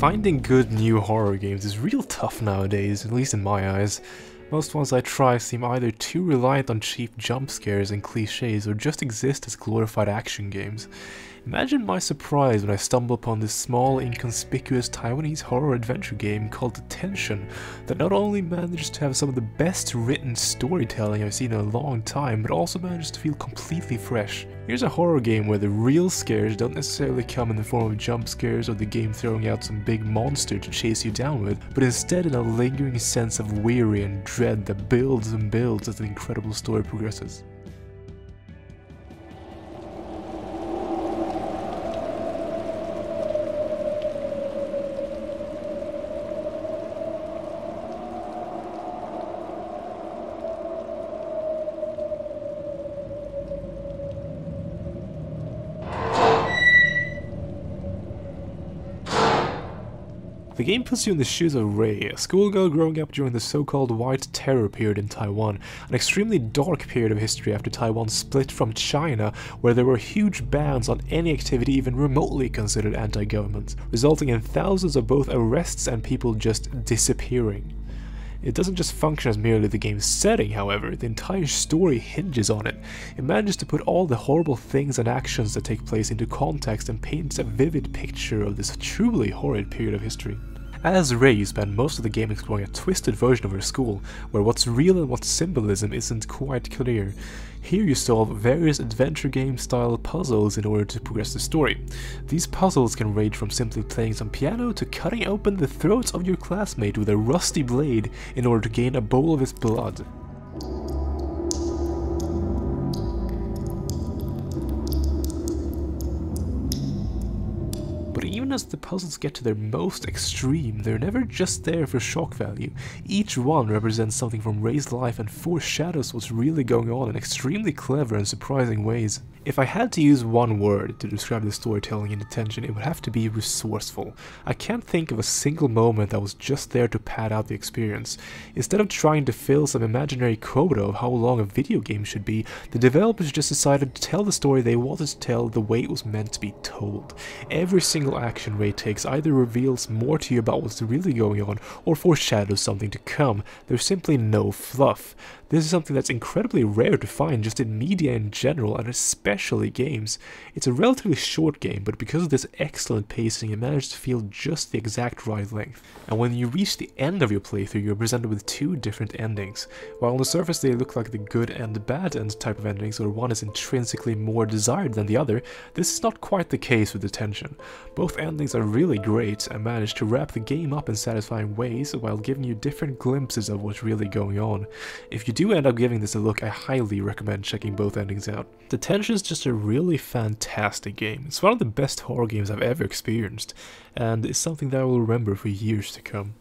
Finding good new horror games is real tough nowadays, at least in my eyes. Most ones I try seem either too reliant on cheap jump scares and cliches or just exist as glorified action games. Imagine my surprise when I stumble upon this small, inconspicuous Taiwanese horror adventure game called Detention that not only managed to have some of the best written storytelling I've seen in a long time, but also managed to feel completely fresh. Here's a horror game where the real scares don't necessarily come in the form of jump scares or the game throwing out some big monster to chase you down with, but instead in a lingering sense of weary and dread that builds and builds as the incredible story progresses. The game puts you in the shoes of Ray, a schoolgirl growing up during the so-called White Terror period in Taiwan, an extremely dark period of history after Taiwan split from China, where there were huge bans on any activity even remotely considered anti-government, resulting in thousands of both arrests and people just disappearing. It doesn't just function as merely the game's setting, however, the entire story hinges on it. It manages to put all the horrible things and actions that take place into context and paints a vivid picture of this truly horrid period of history. As Rei, you spend most of the game exploring a twisted version of her school, where what's real and what's symbolism isn't quite clear. Here you solve various adventure game style puzzles in order to progress the story. These puzzles can range from simply playing some piano to cutting open the throats of your classmate with a rusty blade in order to gain a bowl of his blood. But even as the puzzles get to their most extreme, they're never just there for shock value. Each one represents something from Rei's life and foreshadows what's really going on in extremely clever and surprising ways. If I had to use one word to describe the storytelling in Detention, it would have to be resourceful. I can't think of a single moment that was just there to pad out the experience. Instead of trying to fill some imaginary quota of how long a video game should be, the developers just decided to tell the story they wanted to tell the way it was meant to be told. Every single action Rei takes either reveals more to you about what's really going on or foreshadows something to come. There's simply no fluff. This is something that's incredibly rare to find just in media in general, and especially games. It's a relatively short game, but because of this excellent pacing, it managed to feel just the exact right length. And when you reach the end of your playthrough, you're presented with two different endings. While on the surface they look like the good and the bad end type of endings, where one is intrinsically more desired than the other, this is not quite the case with Detention. Both endings are really great and manage to wrap the game up in satisfying ways while giving you different glimpses of what's really going on. If you do end up giving this a look, I highly recommend checking both endings out. Detention is just a really fantastic game. It's one of the best horror games I've ever experienced, and it's something that I will remember for years to come.